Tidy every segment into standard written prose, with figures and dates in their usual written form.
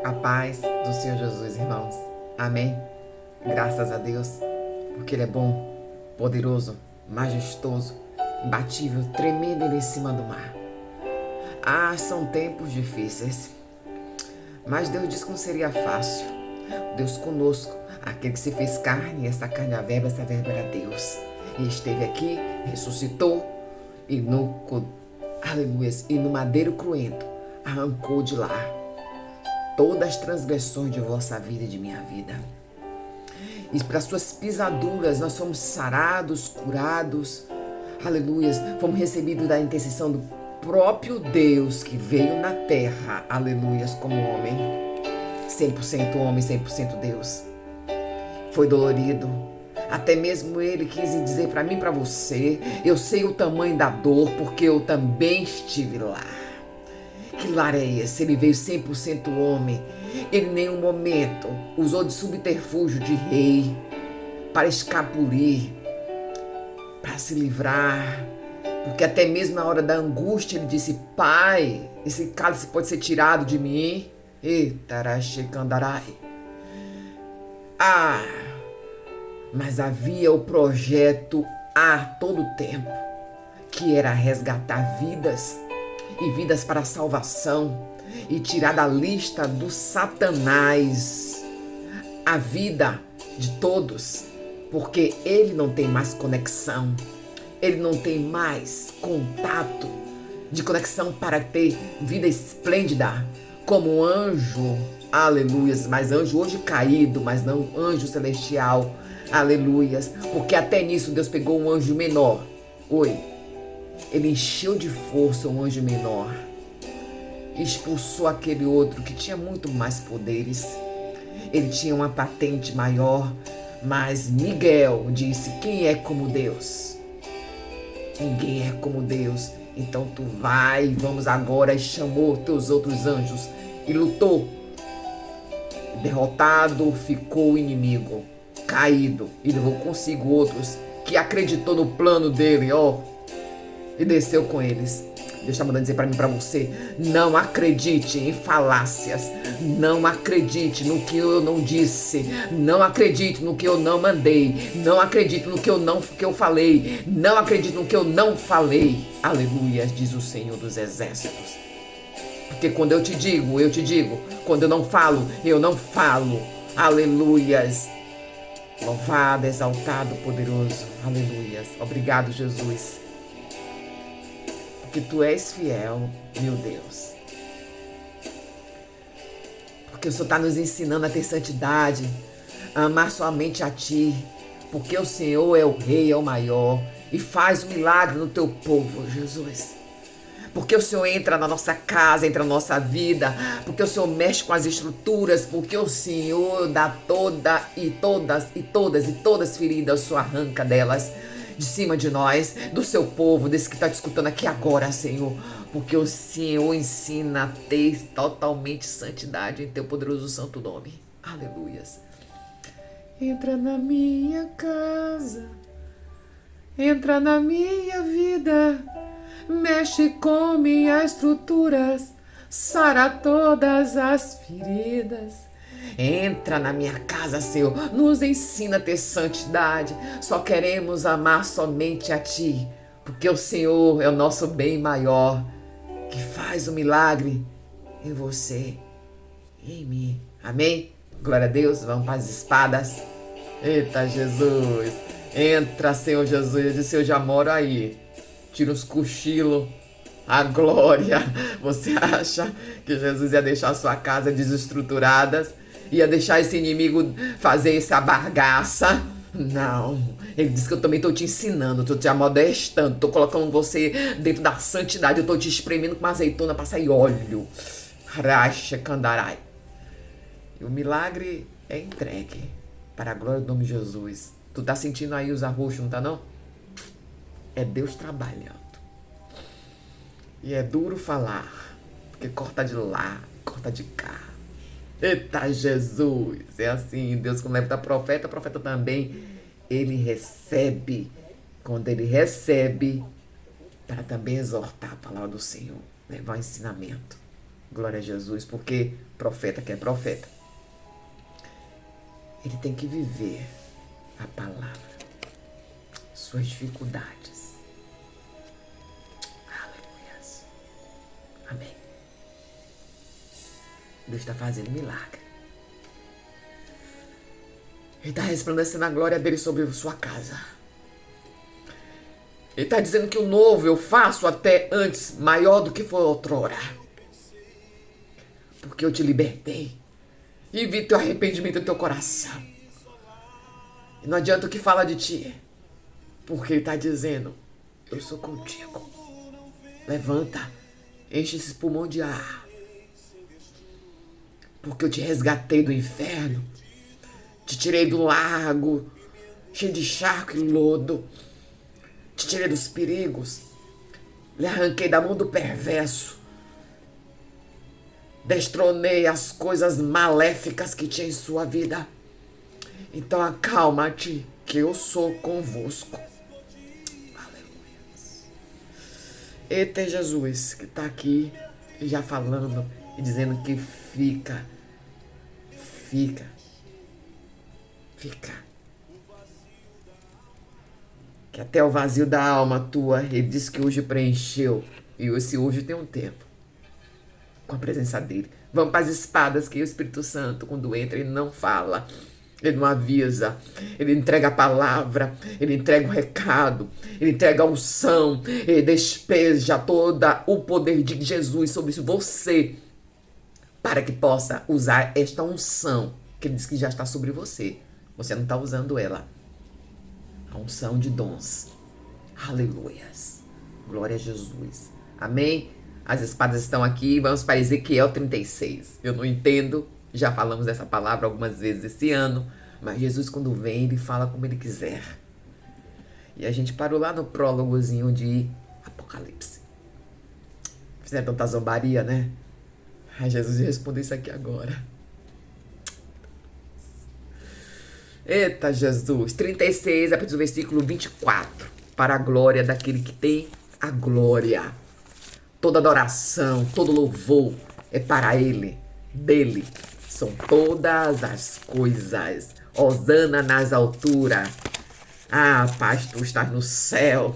A paz do Senhor Jesus, irmãos. Amém. Graças a Deus, porque Ele é bom, poderoso, majestoso, imbatível, tremendo em cima do mar. São tempos difíceis, mas Deus disse que não seria fácil. Deus conosco, aquele que se fez carne, e essa carne é a verba, essa verba era Deus. E esteve aqui, ressuscitou, e no madeiro cruento, arrancou de lá todas as transgressões de vossa vida e de minha vida. E para suas pisaduras nós fomos sarados, curados, aleluias, fomos recebidos da intercessão do próprio Deus que veio na terra, aleluias, como homem, 100% homem, 100% Deus. Foi dolorido, até mesmo Ele quis dizer para mim e para você, eu sei o tamanho da dor, porque eu também estive lá. Que lar é esse? Ele veio 100% homem. Ele em nenhum momento usou de subterfúgio de rei para escapulir, para se livrar. Porque até mesmo na hora da angústia ele disse: Pai, esse cálice pode ser tirado de mim. Mas havia o projeto a todo tempo, que era resgatar vidas e vidas para a salvação e tirar da lista do Satanás a vida de todos, porque ele não tem mais conexão, ele não tem mais contato de conexão para ter vida esplêndida como anjo, aleluias, mas anjo hoje caído, mas não anjo celestial, aleluias, porque até nisso Deus pegou um anjo menor, ele encheu de força um anjo menor, expulsou aquele outro que tinha muito mais poderes, ele tinha uma patente maior, mas Miguel disse: quem é como Deus? Ninguém é como Deus. Então tu vai, vamos agora, e chamou teus outros anjos e lutou. Derrotado ficou o inimigo, caído, e levou consigo outros que acreditou no plano dele, e desceu com eles. Deus está mandando dizer para mim e para você: não acredite em falácias, não acredite no que eu não disse, não acredite no que eu não mandei, não acredite no que eu falei, não acredite no que eu não falei. Aleluia, diz o Senhor dos Exércitos. Porque quando eu te digo, eu te digo. Quando eu não falo, eu não falo. Aleluias. Louvado, exaltado, poderoso. Aleluias. Obrigado, Jesus. Porque tu és fiel, meu Deus. Porque o Senhor está nos ensinando a ter santidade, a amar somente a Ti. Porque o Senhor é o Rei, é o maior, e faz um milagre no Teu povo, Jesus. Porque o Senhor entra na nossa casa, entra na nossa vida, porque o Senhor mexe com as estruturas, porque o Senhor dá todas feridas, o Senhor arranca delas de cima de nós, do seu povo, desse que está te escutando aqui agora, Senhor. Porque o Senhor ensina a ter totalmente santidade em teu poderoso santo nome. Aleluias. Entra na minha casa, entra na minha vida, mexe com minhas estruturas, sara todas as feridas. Entra na minha casa, Senhor, nos ensina a ter santidade. Só queremos amar somente a Ti, porque o Senhor é o nosso bem maior, que faz o milagre em você e em mim. Amém? Glória a Deus, vamos para as espadas. Eita, Jesus. Entra, Senhor Jesus. Eu disse: eu já moro aí. Tira os cochilos. A glória. Você acha que Jesus ia deixar a sua casa desestruturada? Ia deixar esse inimigo fazer essa bagaça? Não. Ele disse que eu também estou te ensinando, estou te amodestando, estou colocando você dentro da santidade, eu estou te espremendo com uma azeitona para sair óleo. Racha candarai. E o milagre é entregue para a glória do nome de Jesus. Tu tá sentindo aí os arroxos, não tá não? É Deus trabalhando. E é duro falar, porque corta de lá, corta de cá. Eita, Jesus! É assim, Deus quando leva da profeta, profeta também, ele recebe. Quando ele recebe, para também exortar a palavra do Senhor, levar o ensinamento. Glória a Jesus, porque profeta que é profeta, ele tem que viver a palavra, suas dificuldades. Aleluia. Amém. Deus está fazendo milagre. Ele está resplandecendo a glória dele sobre sua casa. Ele está dizendo que o novo eu faço até antes, maior do que foi outrora. Porque eu te libertei. E vi teu arrependimento no teu coração. E não adianta o que fala de ti. Porque ele está dizendo, eu sou contigo. Levanta, enche esse pulmão de ar. Porque eu te resgatei do inferno. Te tirei do lago, cheio de charco e lodo. Te tirei dos perigos. Lhe arranquei da mão do perverso. Destronei as coisas maléficas que tinha em sua vida. Então acalma-te, que eu sou convosco. Aleluia. Eita é Jesus, que está aqui já falando e dizendo que fica. Que até o vazio da alma tua, ele disse que hoje preencheu. E esse hoje tem um tempo. Com a presença dele. Vamos para as espadas, que o Espírito Santo, quando entra, ele não fala. Ele não avisa, ele entrega a palavra, ele entrega o recado, ele entrega a unção, ele despeja todo o poder de Jesus sobre você, para que possa usar esta unção, que ele diz que já está sobre você. Você não está usando ela. A unção de dons. Aleluias. Glória a Jesus. Amém? As espadas estão aqui. Vamos para Ezequiel 36. Eu não entendo. Já falamos dessa palavra algumas vezes esse ano. Mas Jesus, quando vem, ele fala como ele quiser. E a gente parou lá no prólogozinho de Apocalipse. Fizeram tanta zombaria, né? Ai, Jesus respondeu isso aqui agora. Eita, Jesus. 36, a partir do versículo 24. Para a glória daquele que tem a glória. Toda adoração, todo louvor é para ele, dele. São todas as coisas. Hosana nas alturas. Ah, Pai, tu estás no céu.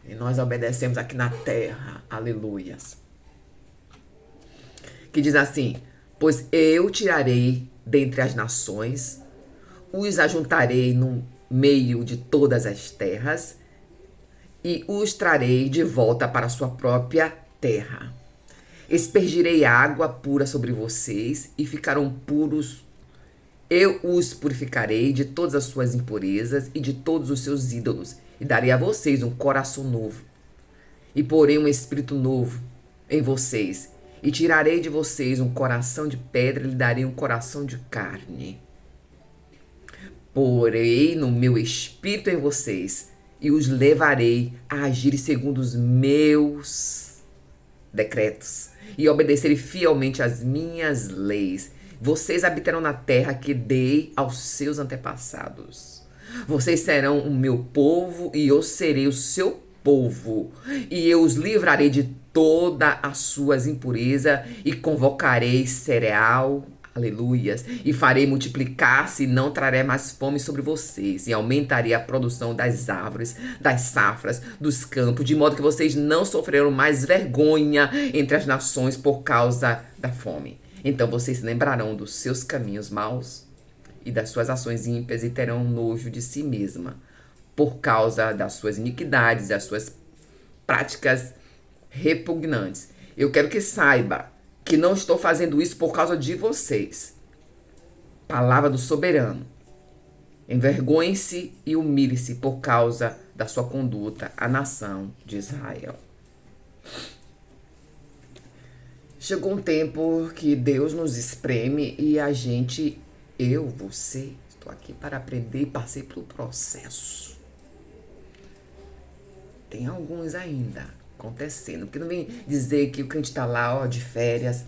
E nós obedecemos aqui na terra. Aleluias. Que diz assim: pois eu tirarei dentre as nações, os ajuntarei no meio de todas as terras, e os trarei de volta para a sua própria terra. Espergirei água pura sobre vocês e ficarão puros. Eu os purificarei de todas as suas impurezas e de todos os seus ídolos, e darei a vocês um coração novo. E porei um espírito novo em vocês, e tirarei de vocês um coração de pedra e lhe darei um coração de carne. Porei no meu espírito em vocês e os levarei a agirem segundo os meus decretos e obedecerem fielmente às minhas leis. Vocês habitarão na terra que dei aos seus antepassados. Vocês serão o meu povo e eu serei o seu povo. E eu os livrarei de todas as suas impurezas e convocarei cereal. Aleluias. E farei multiplicar-se e não trarei mais fome sobre vocês. E aumentarei a produção das árvores, das safras, dos campos, de modo que vocês não sofrerão mais vergonha entre as nações por causa da fome. Então vocês se lembrarão dos seus caminhos maus e das suas ações ímpias e terão nojo de si mesma por causa das suas iniquidades e das suas práticas repugnantes. Eu quero que saiba que não estou fazendo isso por causa de vocês. Palavra do soberano. Envergonhe-se e humilhe-se por causa da sua conduta, a nação de Israel. Chegou um tempo que Deus nos espreme e a gente, eu, você, estou aqui para aprender e passei pelo processo. Tem alguns ainda acontecendo, porque não vem dizer que o crente está lá, ó, de férias.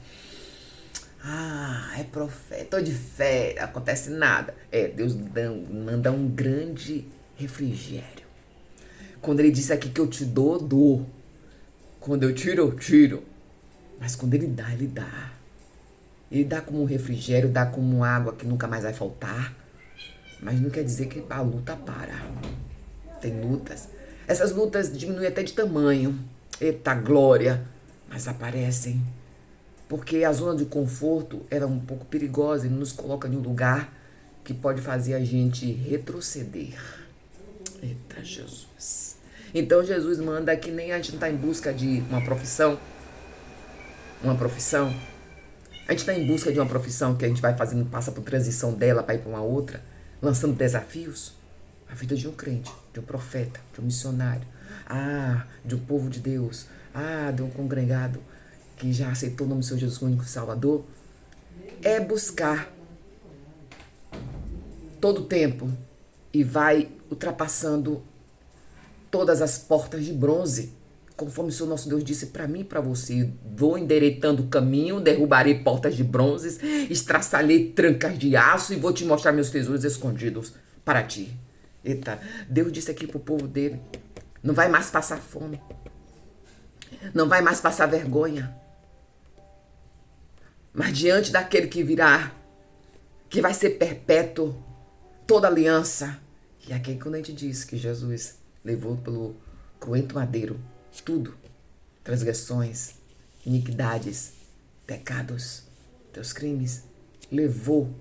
Ah, é profeta, tô de férias, acontece nada. Deus manda um grande refrigério. Quando ele disse aqui que eu te dou, dou. Quando eu tiro, eu tiro. Mas quando ele dá, ele dá. Ele dá como um refrigério, dá como água que nunca mais vai faltar. Mas não quer dizer que a luta para. Tem lutas. Essas lutas diminuem até de tamanho. Eita glória. Mas aparecem. Porque a zona de conforto era um pouco perigosa e nos coloca em um lugar que pode fazer a gente retroceder. Eita Jesus. Então Jesus manda que nem a gente não está em busca de uma profissão. Uma profissão. A gente está em busca de uma profissão que a gente vai fazendo, passa por transição dela para ir para uma outra, lançando desafios. A vida de um crente, de um profeta, de um missionário, de um povo de Deus, de um congregado que já aceitou o nome do Senhor Jesus como único Salvador, é buscar todo o tempo e vai ultrapassando todas as portas de bronze, conforme o Senhor nosso Deus disse para mim e para você. Vou endireitando o caminho, derrubarei portas de bronze, estraçalhei trancas de aço e vou te mostrar meus tesouros escondidos para ti. Eita, Deus disse aqui pro povo dele, não vai mais passar fome, não vai mais passar vergonha, mas diante daquele que virá, que vai ser perpétuo, toda aliança. E aqui quando a gente diz que Jesus levou pelo cruento madeiro tudo, transgressões, iniquidades, pecados, teus crimes, levou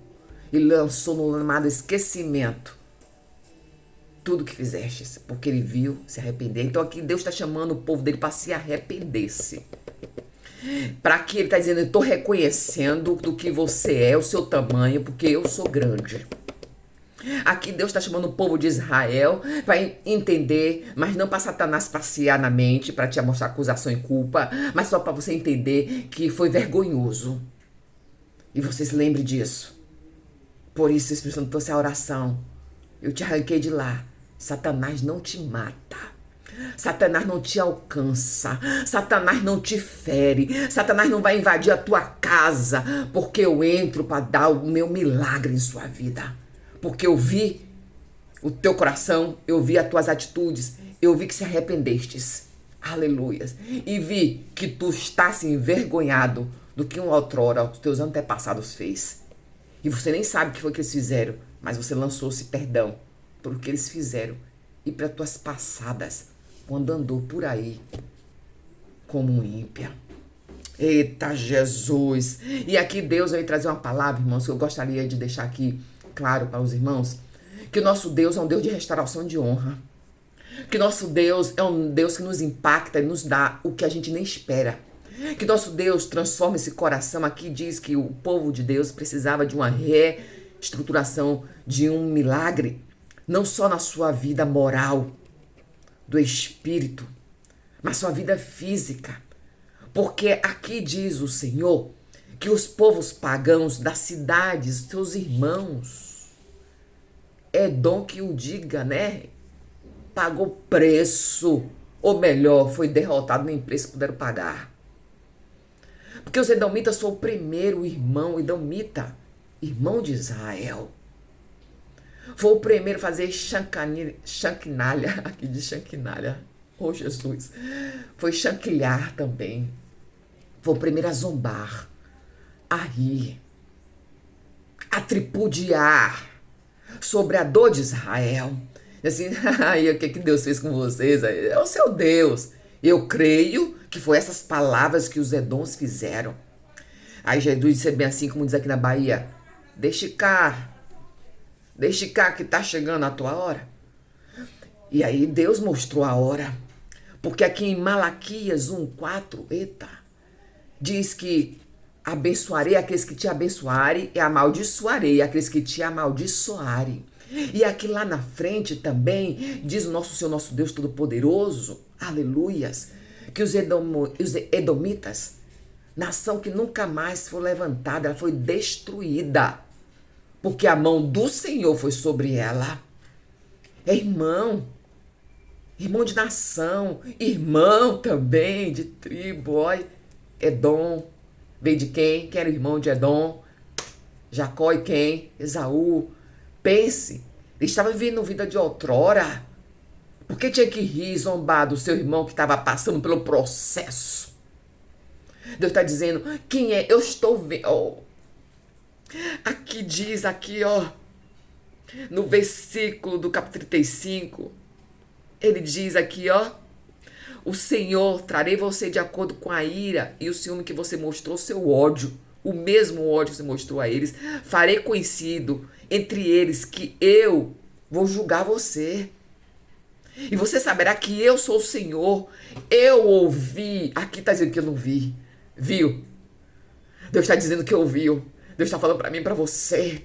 e lançou no amado esquecimento tudo que fizestes, porque ele viu se arrepender. Então aqui Deus está chamando o povo dele para se arrepender-se. Para que ele está dizendo, eu estou reconhecendo do que você é, o seu tamanho, porque eu sou grande. Aqui Deus está chamando o povo de Israel para entender, mas não para Satanás passear na mente, para te mostrar acusação e culpa, mas só para você entender que foi vergonhoso. E você se lembre disso. Por isso, o Espírito Santo trouxe a oração. Eu te arranquei de lá. Satanás não te mata. Satanás não te alcança. Satanás não te fere. Satanás não vai invadir a tua casa, porque eu entro para dar o meu milagre em sua vida. Porque eu vi o teu coração, eu vi as tuas atitudes, eu vi que se arrependestes. Aleluias. E vi que tu estás envergonhado do que outrora os teus antepassados fez. E você nem sabe o que foi que eles fizeram, mas você lançou-se perdão por o que eles fizeram e para tuas passadas, quando andou por aí como um ímpia. Eita Jesus! E aqui Deus vai trazer uma palavra, irmãos, que eu gostaria de deixar aqui claro para os irmãos, que o nosso Deus é um Deus de restauração de honra. Que nosso Deus é um Deus que nos impacta e nos dá o que a gente nem espera. Que nosso Deus transforma esse coração. Aqui diz que o povo de Deus precisava de uma reestruturação, de um milagre, não só na sua vida moral, do espírito, mas sua vida física. Porque aqui diz o Senhor que os povos pagãos das cidades, seus irmãos, Edom que o diga, né? Pagou preço, ou melhor, foi derrotado, nem preço puderam pagar. Porque os edomitas foi o primeiro irmão edomita, irmão de Israel. Foi o primeiro a fazer chanquinalha, aqui de chanquinalha, oh Jesus, foi chanquilhar também. Foi o primeiro a zombar, a rir, a tripudiar sobre a dor de Israel. Assim, o que Deus fez com vocês? É o seu Deus. Eu creio que foi essas palavras que os Edoms fizeram. Aí Jesus disse bem assim, como diz aqui na Bahia, deixe cá que tá chegando a tua hora. E aí Deus mostrou a hora. Porque aqui em Malaquias 1:4, diz que abençoarei aqueles que te abençoarem e amaldiçoarei aqueles que te amaldiçoarem. E aqui lá na frente também diz o nosso Senhor, nosso Deus Todo-Poderoso, aleluias, que os edomitas, nação que nunca mais foi levantada, ela foi destruída, porque a mão do Senhor foi sobre ela. É irmão de nação, irmão também de tribo, olha, Edom, veio de quem? Quem era o irmão de Edom? Jacó e quem? Esaú. Pense, ele estava vivendo vida de outrora. Por que tinha que rir e zombar do seu irmão que estava passando pelo processo? Deus está dizendo, quem é? Eu estou vendo. Oh, aqui diz, aqui, ó, no versículo do capítulo 35, ele diz aqui, ó, o Senhor, trarei você de acordo com a ira e o ciúme que você mostrou, seu ódio, o mesmo ódio que você mostrou a eles, farei conhecido entre eles que eu vou julgar você. E você saberá que eu sou o Senhor. Eu ouvi. Aqui está dizendo que eu não vi. Viu? Deus está dizendo que ouviu. Deus está falando para mim e para você.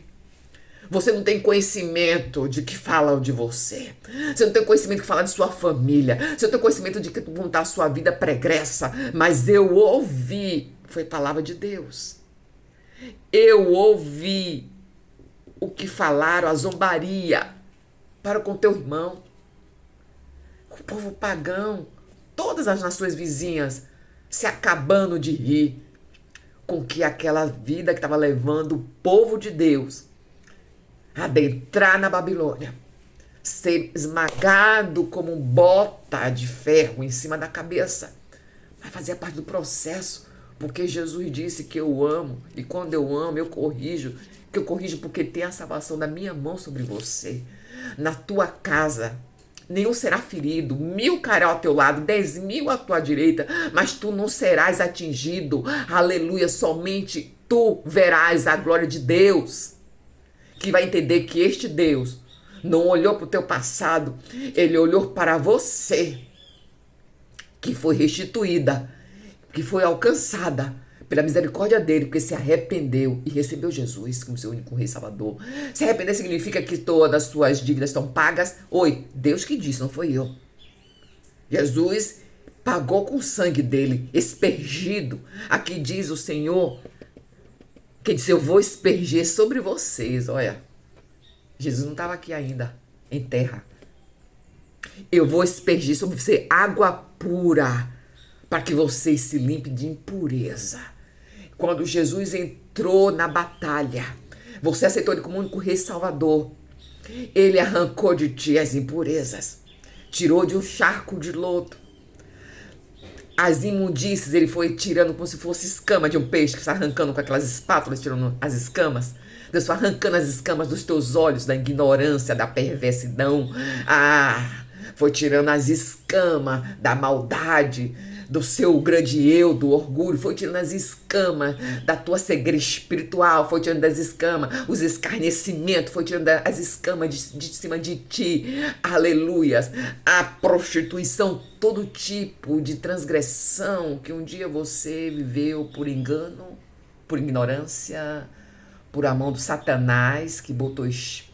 Você não tem conhecimento de que falam de você. Você não tem conhecimento que falam de sua família. Você não tem conhecimento de que vão estar a sua vida pregressa. Mas eu ouvi. Foi palavra de Deus. Eu ouvi o que falaram, a zombaria para com teu irmão. O povo pagão, todas as nações vizinhas se acabando de rir com que aquela vida que estava levando o povo de Deus a adentrar na Babilônia, ser esmagado como um bota de ferro em cima da cabeça, vai fazer parte do processo, porque Jesus disse que eu amo, e quando eu amo, eu corrijo, que eu corrijo porque tem a salvação da minha mão sobre você. Na tua casa, nenhum será ferido, 1000 cairão ao teu lado, 10.000 à tua direita, mas tu não serás atingido. Aleluia, somente tu verás a glória de Deus, que vai entender que este Deus não olhou para o teu passado, ele olhou para você, que foi restituída, que foi alcançada pela misericórdia dele, porque se arrependeu e recebeu Jesus como seu único Rei Salvador. Se arrepender significa que todas as suas dívidas estão pagas. Oi, Deus que disse, não foi eu. Jesus pagou com o sangue dele, espergido. Aqui diz o Senhor, que disse, eu vou esperger sobre vocês. Olha, Jesus não estava aqui ainda, em terra. Eu vou espergir sobre você água pura, para que vocês se limpem de impureza. Quando Jesus entrou na batalha, você aceitou ele como o único Rei Salvador. Ele arrancou de ti as impurezas, tirou de um charco de lodo. As imundícies ele foi tirando como se fosse escama de um peixe que está arrancando com aquelas espátulas, tirando as escamas. Deus foi arrancando as escamas dos teus olhos, da ignorância, da perversidão. Foi tirando as escamas da maldade, do seu grande eu, do orgulho, foi tirando as escamas da tua cegueira espiritual, foi tirando as escamas, os escarnecimentos, foi tirando as escamas de cima de ti, aleluias, a prostituição, todo tipo de transgressão que um dia você viveu por engano, por ignorância, por a mão do Satanás, que botou espírito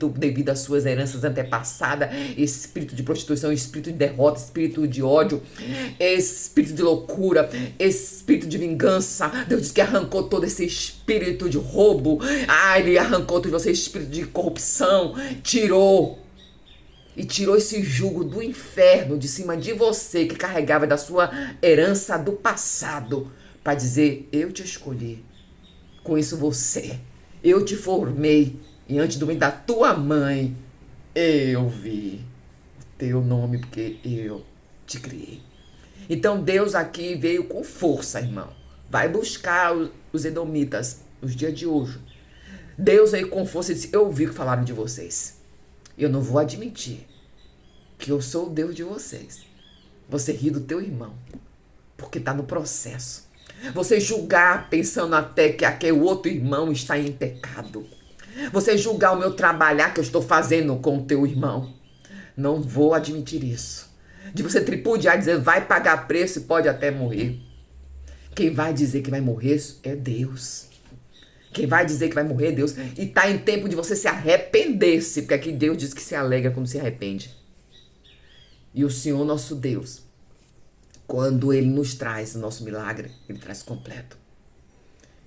devido às suas heranças antepassadas, espírito de prostituição, espírito de derrota, espírito de ódio, espírito de loucura, espírito de vingança. Deus diz que arrancou todo esse espírito de roubo. Ele arrancou todo esse espírito de corrupção, tirou esse jugo do inferno de cima de você, que carregava da sua herança do passado, para dizer, eu te escolhi, com isso eu te formei, e antes do ventre da tua mãe, eu vi o teu nome, porque eu te criei. Então Deus aqui veio com força, irmão. Vai buscar os edomitas nos dias de hoje. Deus veio com força e disse, eu ouvi o que falaram de vocês. Eu não vou admitir que eu sou o Deus de vocês. Você ri do teu irmão, porque está no processo. Você julgar pensando até que aquele outro irmão está em pecado. Você julgar o meu trabalhar que eu estou fazendo com o teu irmão. Não vou admitir isso. De você tripudiar, dizer, vai pagar preço e pode até morrer. Quem vai dizer que vai morrer é Deus. Quem vai dizer que vai morrer é Deus. E está em tempo de você se arrepender-se, porque aqui Deus diz que se alegra quando se arrepende. E o Senhor nosso Deus, quando Ele nos traz o nosso milagre, Ele traz completo.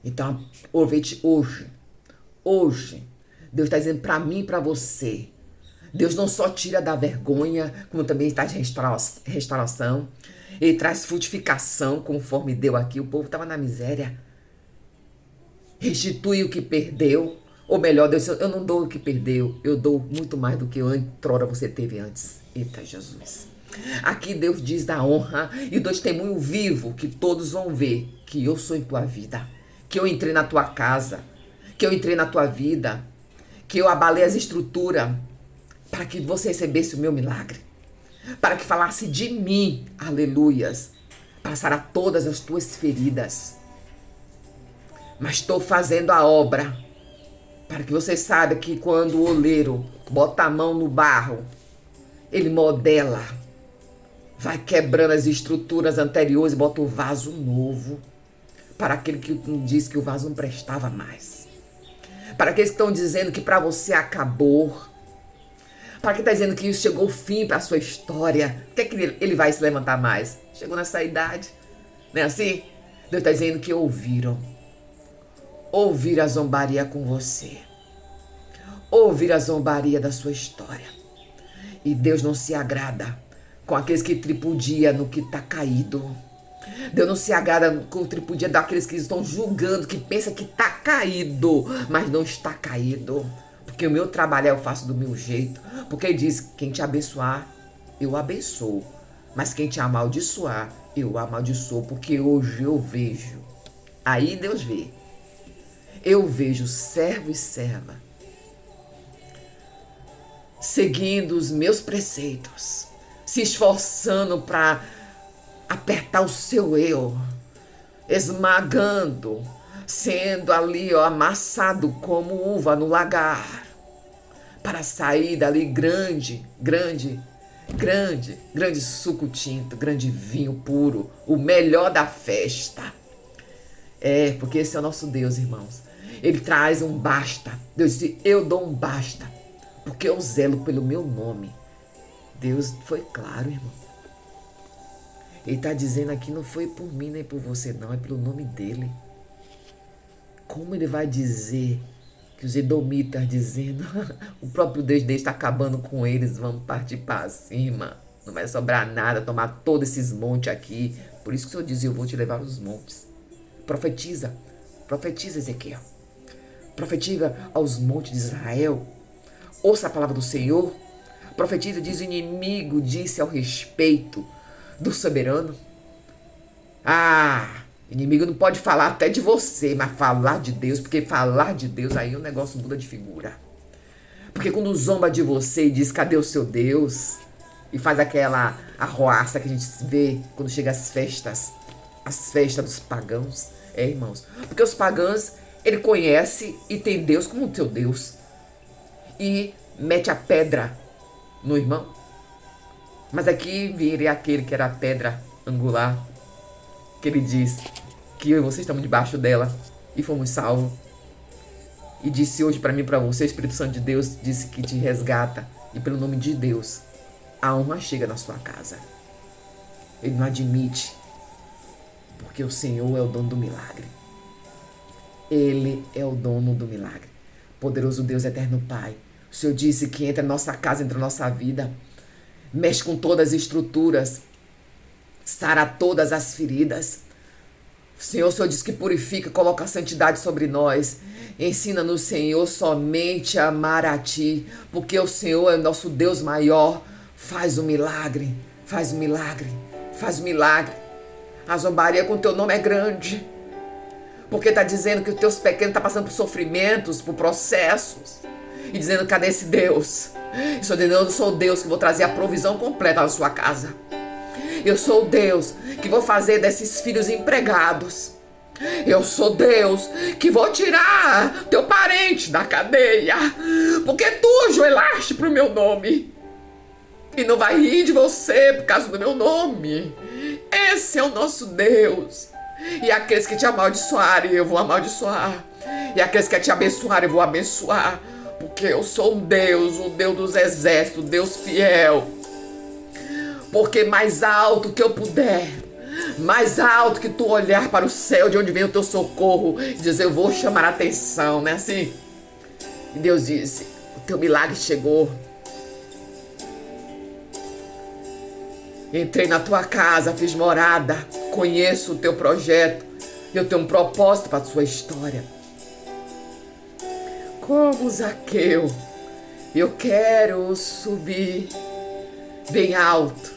Então, aproveite hoje, Deus está dizendo para mim e para você. Deus não só tira da vergonha, como também traz restauração. Ele traz frutificação, conforme deu aqui. O povo estava na miséria. Restitui o que perdeu. Ou melhor, Deus, eu não dou o que perdeu. Eu dou muito mais do que outrora você teve antes. Eita, Jesus. Aqui Deus diz da honra e do testemunho vivo que todos vão ver que eu sou em tua vida, que eu entrei na tua casa, que eu entrei na tua vida, que eu abalei as estruturas para que você recebesse o meu milagre, para que falasse de mim, aleluias, para sarar todas as tuas feridas. Mas estou fazendo a obra para que você saiba que quando o oleiro bota a mão no barro, ele modela, vai quebrando as estruturas anteriores e bota o vaso novo para aquele que diz que o vaso não prestava mais. Para aqueles que estão dizendo que para você acabou. Para quem está dizendo que isso chegou o fim para a sua história. O que é que ele vai se levantar mais? Chegou nessa idade. Não é assim? Deus está dizendo que ouviram. Ouvir a zombaria com você. Ouvir a zombaria da sua história. E Deus não se agrada com aqueles que tripudiam no que está caído. Deus não se agrada com o tripudia daqueles que estão julgando, que pensa que está caído, mas não está caído. Porque o meu trabalho eu faço do meu jeito. Porque ele diz, quem te abençoar, eu abençoo. Mas quem te amaldiçoar, eu amaldiçoo. Porque hoje eu vejo. Aí Deus vê. Eu vejo servo e serva seguindo os meus preceitos, se esforçando para apertar o seu eu, esmagando, sendo ali amassado como uva no lagar, para sair dali grande suco tinto, grande vinho puro, o melhor da festa. Porque esse é o nosso Deus, irmãos. Ele traz um basta. Deus disse, eu dou um basta, porque eu zelo pelo meu nome. Deus foi claro, irmão. Ele está dizendo aqui, não foi por mim nem por você, não, é pelo nome dele. Como ele vai dizer que os edomitas dizendo, o próprio Deus dele está acabando com eles, vamos partir para cima, não vai sobrar nada, tomar todos esses montes aqui. Por isso que o Senhor diz, eu vou te levar aos montes. Profetiza, Ezequiel. Profetiza aos montes de Israel. Ouça a palavra do Senhor. Profetiza, diz o inimigo, disse ao respeito do soberano. Inimigo não pode falar até de você, mas falar de Deus, porque falar de Deus aí o negócio muda de figura. Porque quando zomba de você e diz, cadê o seu Deus? E faz aquela arruaça que a gente vê quando chega as festas dos pagãos. Irmãos, porque os pagãos, ele conhece e tem Deus como o teu Deus. E mete a pedra no irmão. Mas aqui viria aquele que era a pedra angular, que ele diz que eu e você estamos debaixo dela e fomos salvos. E disse hoje para mim e para você, o Espírito Santo de Deus disse que te resgata. E pelo nome de Deus, a honra chega na sua casa. Ele não admite, porque o Senhor é o dono do milagre. Ele é o dono do milagre. Poderoso Deus, eterno Pai. O Senhor disse que entra na nossa casa, entra na nossa vida. Mexe com todas as estruturas. Sara todas as feridas. O Senhor disse que purifica, coloca a santidade sobre nós. Ensina-nos, Senhor, somente a amar a Ti. Porque o Senhor é o nosso Deus maior. Faz um milagre. Faz um milagre. Faz um milagre. A zombaria com o Teu nome é grande. Porque está dizendo que os teus pequenos estão passando por sofrimentos, por processos. E dizendo, cadê esse Deus? Estou dizendo, eu sou o Deus que vou trazer a provisão completa na sua casa. Eu sou o Deus que vou fazer desses filhos empregados. Eu sou Deus que vou tirar teu parente da cadeia. Porque tu ajoelhaste para o meu nome. E não vai rir de você por causa do meu nome. Esse é o nosso Deus. E aqueles que te amaldiçoarem, eu vou amaldiçoar. E aqueles que te abençoarem, eu vou abençoar. Porque eu sou um Deus, o Deus dos exércitos, Deus fiel. Porque mais alto que eu puder, mais alto que tu olhar para o céu, de onde vem o teu socorro, e dizer, eu vou chamar a atenção, não é assim? E Deus disse, o teu milagre chegou. Entrei na tua casa, fiz morada, conheço o teu projeto, eu tenho um propósito para a sua história. Como Zaqueu, eu quero subir bem alto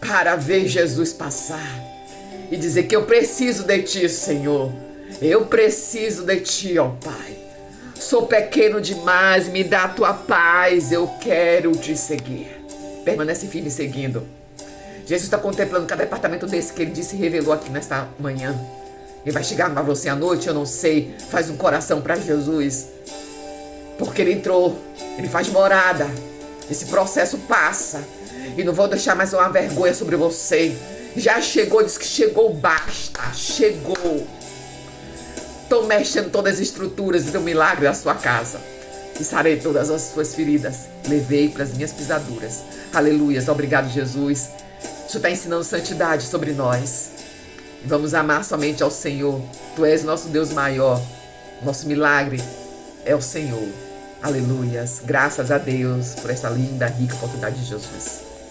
para ver Jesus passar e dizer que eu preciso de ti, Senhor. Eu preciso de ti, ó Pai. Sou pequeno demais, me dá a tua paz, eu quero te seguir. Permanece firme seguindo. Jesus está contemplando cada departamento desse que ele disse e revelou aqui nesta manhã. Ele vai chegar para você à noite, eu não sei. Faz um coração para Jesus. Porque ele entrou, ele faz morada. Esse processo passa. E não vou deixar mais uma vergonha sobre você. Já chegou, diz que chegou, basta. Chegou. Estou mexendo todas as estruturas do milagre da sua casa. E sarei todas as suas feridas. Levei para as minhas pisaduras. Aleluias. Obrigado, Jesus. O Senhor está ensinando santidade sobre nós. Vamos amar somente ao Senhor. Tu és nosso Deus maior. Nosso milagre é o Senhor. Aleluias. Graças a Deus por essa linda, rica oportunidade de Jesus.